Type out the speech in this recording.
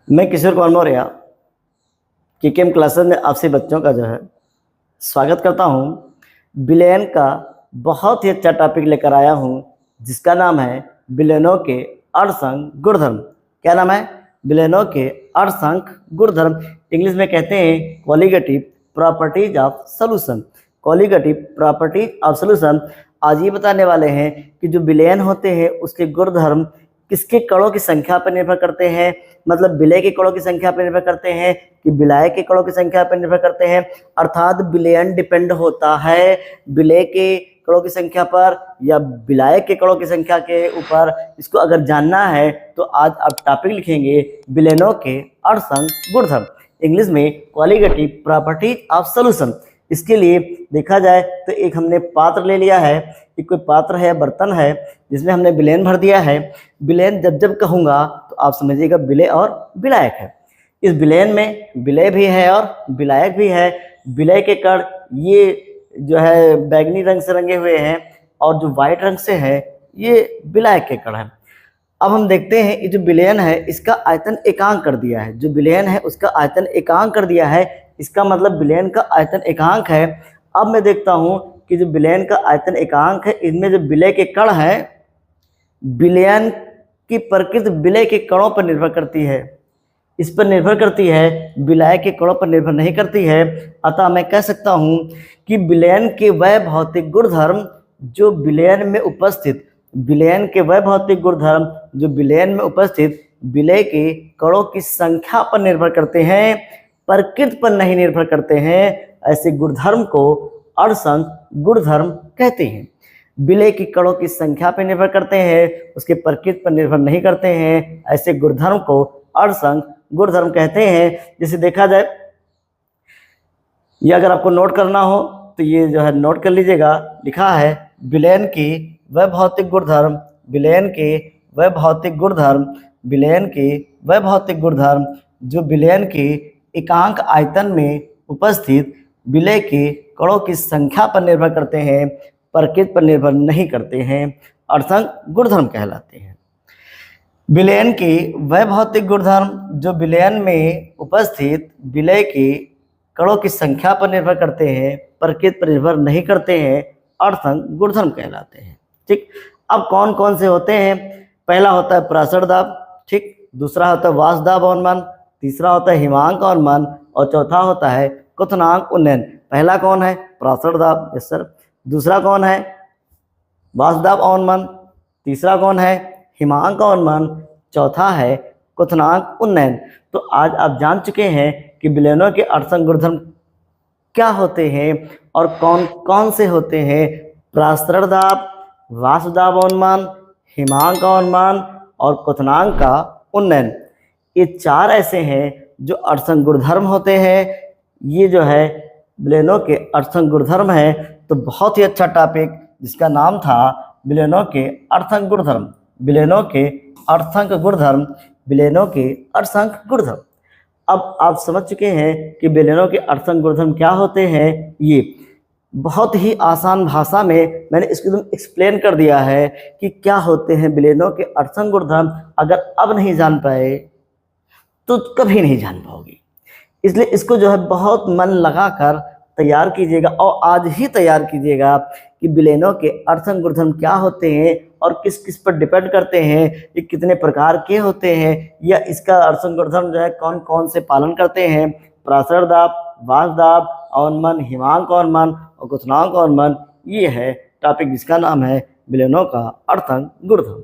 मैं Kishore Kumar Maurya KKM classes में आपसे बच्चों का जो है स्वागत करता हूँ। बिलियन का बहुत ही अच्छा टॉपिक लेकर आया हूँ जिसका नाम है बिलियनों के अर्धसंख्यक गुणधर्म। क्या नाम है? बिलियनों के अर्धसंख्यक गुणधर्म। इंग्लिश में कहते हैं qualitative properties of solution. Qualitative properties of solution. आज ये बताने वाले हैं कि जो बिलियन होते हैं उसके गुणधर्म किसके कणों की संख्या पर निर्भर करते हैं, मतलब विलय के कणों की संख्या पर निर्भर करते हैं कि विलायक के कणों की संख्या पर निर्भर करते हैं। अर्थात बिलियन डिपेंड होता है विलय के कणों की संख्या पर या विलायक के कणों की संख्या के ऊपर। इसको अगर जानना है तो आज आप टॉपिक लिखेंगे बिलियनों के अर्धसंख्यक गुणधर्म, इंग्लिश में क्वालिटेटिव प्रॉपर्टीज ऑफ सॉल्यूशन। इसके लिए देखा जाए तो एक हमने पात्र ले लिया है, एक कोई पात्र है, बर्तन है जिसमें हमने बिलियन भर दिया है। बिलियन जब जब कहूँगा तो आप समझिएगा विलय और विलायक है। इस बिलियन में विलय भी है और विलायक भी है। विलय के कण ये जो है बैगनी रंग से रंगे हुए हैं और जो वाइट रंग से है ये विलायक के कण हैं। अब हम देखते हैं ये जो बिलियन है इसका आयतन एकांक कर दिया है। जो बिलियन है उसका आयतन एकांक कर दिया है, इसका मतलब बिलियन का आयतन एकांक है। अब मैं देखता हूँ कि जो बिलियन का आयतन एकांक है इनमें जो विलय के कण हैं, बिलियन की प्रकृति विलय के कणों पर निर्भर करती है, इस पर निर्भर करती है, विलायक के कणों पर निर्भर नहीं करती है। अतः मैं कह सकता हूँ कि बिलियन के वह भौतिक गुणधर्म जो बिलियन में उपस्थित विलय के विलय के कणों की संख्या पर निर्भर करते हैं, प्रकृति पर नहीं निर्भर करते हैं। ऐसे गुणधर्म को अर्धसंख्यक गुणधर्म कहते हैं। विलय की कणों की संख्या पर निर्भर करते हैं, उसके प्रकृति पर निर्भर नहीं करते हैं। ऐसे गुणधर्म को अर्धसंख्यक गुणधर्म कहते हैं। जैसे देखा जाए, ये अगर आपको नोट करना हो तो ये जो है नोट कर लीजिएगा। लिखा है बिलियन की वह भौतिक गुणधर्म, बिलियन के वह भौतिक गुणधर्म, बिलियन के वह भौतिक गुणधर्म जो बिलियन के एकांक आयतन में उपस्थित विलय के कणों की संख्या पर निर्भर करते हैं, प्रकृति पर निर्भर नहीं करते हैं, अर्धसंख्यक गुणधर्म कहलाते हैं। बिलियन के वह भौतिक गुणधर्म जो बिलियन में उपस्थित विलय के कणों की संख्या पर निर्भर करते हैं, प्रकृति पर निर्भर नहीं करते हैं, अर्धसंख्यक गुणधर्म कहलाते हैं। ठीक, अब कौन कौन से होते हैं? पहला होता है प्रासरण दाब, ठीक, दूसरा होता है वाष्प दाब अवनमन, तीसरा होता है हिमांक अवनमन और चौथा होता है क्वथनांक उन्नयन। पहला कौन है? प्रासरण दाब, यस सर। दूसरा कौन है? वाष्प दाब अवनमन। तीसरा कौन है? हिमांक अवनमन। चौथा है क्वथनांक उन्नयन। तो आज आप जान चुके हैं कि बिलियनों के अर्धसंख्यक गुणधर्म क्या होते हैं और कौन कौन से होते हैं। प्रासरण दाब, वाष्प दाब अवनमन, हिमांक अवनमन और क्वथनांक का उन्नयन, ये चार ऐसे हैं जो अर्धसंख्यक गुणधर्म होते हैं। ये जो है बिलियनों के अर्धसंख्यक गुणधर्म है। तो बहुत ही अच्छा टॉपिक जिसका नाम था बिलियनों के अर्धसंख्यक गुणधर्म, बिलियनों के अर्धसंख्यक गुणधर्म, बिलियनों के अर्धसंख्यक गुणधर्म। अब आप समझ चुके हैं कि बिलियनों के अर्धसंख्यक गुणधर्म क्या होते हैं। ये बहुत ही आसान भाषा में मैंने इसको एकदम एक्सप्लेन कर दिया है कि क्या होते हैं बिलियनों के अर्धसंख्यक गुणधर्म। अगर अब नहीं जान पाए तो कभी नहीं जान पाओगे, इसलिए इसको जो है बहुत मन लगाकर तैयार कीजिएगा और आज ही तैयार कीजिएगा कि बिलियनों के अर्धसंख्यक गुणधर्म क्या होते हैं और किस किस पर डिपेंड करते हैं, ये कितने प्रकार के होते हैं, या इसका अर्धसंख्यक गुणधर्म जो है कौन कौन से पालन करते हैं। प्रासरण दाब, वाष्प दाब अवनमन, हिमांक अवनमन और क्वथनांक अवनमन, ये है टॉपिक जिसका नाम है बिलियनों का अर्धसंख्यक गुणधर्म।